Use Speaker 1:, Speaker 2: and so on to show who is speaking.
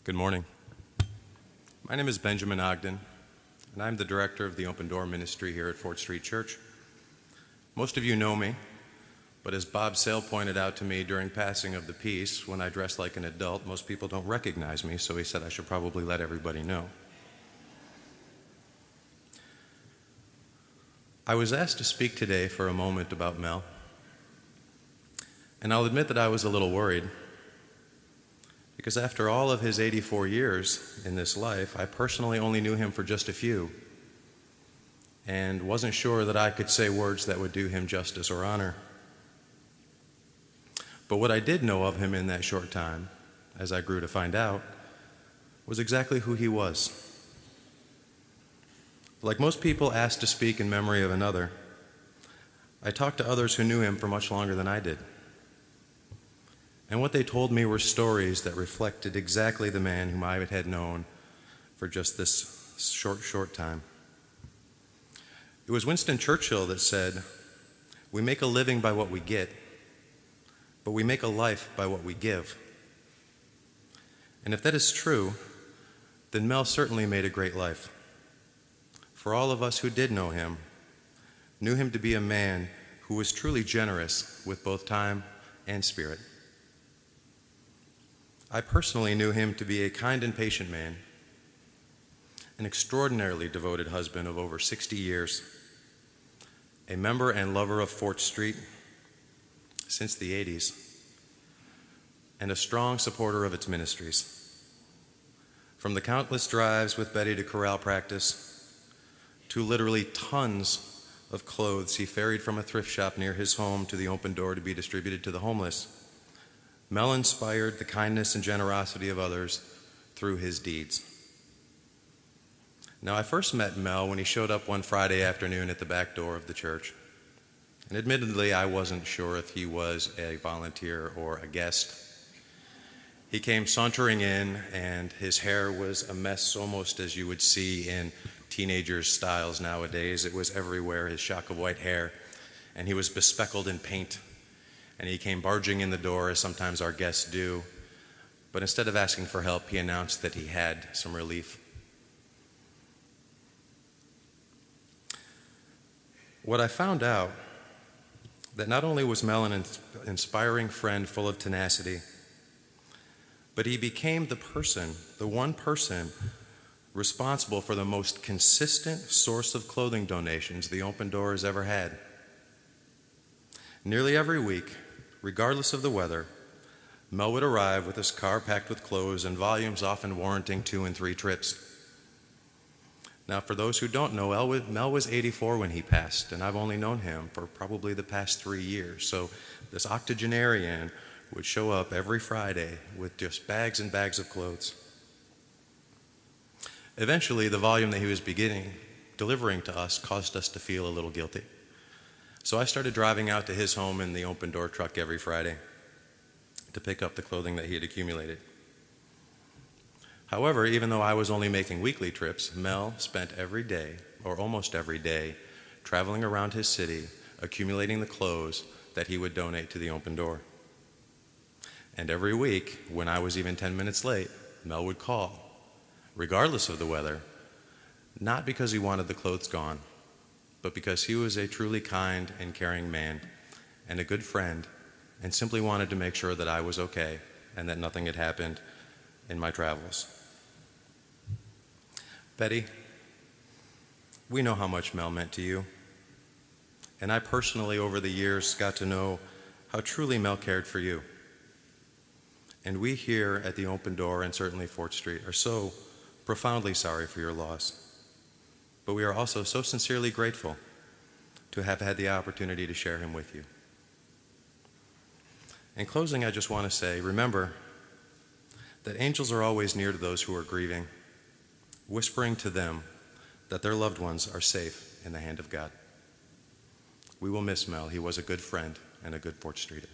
Speaker 1: Good morning. My name is Benjamin Ogden, and I'm the director of the Open Door Ministry here at Fort Street Church. Most of you know me, but as Bob Sale pointed out to me during passing of the peace, when I dress like an adult, most people don't recognize me, so he said I should probably let everybody know. I was asked to speak today for a moment about Mel, and I'll admit that I was a little worried, because after all of his 84 years in this life, I personally only knew him for just a few, and wasn't sure that I could say words that would do him justice or honor. But what I did know of him in that short time, as I grew to find out, was exactly who he was. Like most people asked to speak in memory of another, I talked to others who knew him for much longer than I did. And what they told me were stories that reflected exactly the man whom I had known for just this short time. It was Winston Churchill that said, "We make a living by what we get, but we make a life by what we give." And if that is true, then Mel certainly made a great life. For all of us who did know him, knew him to be a man who was truly generous with both time and spirit. I personally knew him to be a kind and patient man, an extraordinarily devoted husband of over 60 years, a member and lover of Fort Street since the 80s, and a strong supporter of its ministries. From the countless drives with Betty to chorale practice, to literally tons of clothes he ferried from a thrift shop near his home to the Open Door to be distributed to the homeless, Mel inspired the kindness and generosity of others through his deeds. Now, I first met Mel when he showed up one Friday afternoon at the back door of the church. And admittedly, I wasn't sure if he was a volunteer or a guest. He came sauntering in, and his hair was a mess almost as you would see in teenagers' styles nowadays. It was everywhere, his shock of white hair, and he was bespeckled in paint. And he came barging in the door, as sometimes our guests do. But instead of asking for help, he announced that he had some relief. What I found out, that not only was Mel an inspiring friend full of tenacity, but he became the one person responsible for the most consistent source of clothing donations the Open Door has ever had. Nearly every week, regardless of the weather, Mel would arrive with his car packed with clothes and volumes often warranting 2 and 3 trips. Now, for those who don't know, Mel was 84 when he passed, and I've only known him for probably the past 3 years. So this octogenarian would show up every Friday with just bags and bags of clothes. Eventually, the volume that he was delivering to us caused us to feel a little guilty. So I started driving out to his home in the Open Door truck every Friday to pick up the clothing that he had accumulated. However, even though I was only making weekly trips, Mel spent every day, or almost every day, traveling around his city, accumulating the clothes that he would donate to the Open Door. And every week, when I was even 10 minutes late, Mel would call, regardless of the weather, not because he wanted the clothes gone, but because he was a truly kind and caring man and a good friend, and simply wanted to make sure that I was okay and that nothing had happened in my travels. Betty, we know how much Mel meant to you, and I personally over the years got to know how truly Mel cared for you. And we here at the Open Door, and certainly Fort Street, are so profoundly sorry for your loss. But we are also so sincerely grateful to have had the opportunity to share him with you. In closing, I just want to say, remember that angels are always near to those who are grieving, whispering to them that their loved ones are safe in the hand of God. We will miss Mel. He was a good friend and a good Fort Streeter.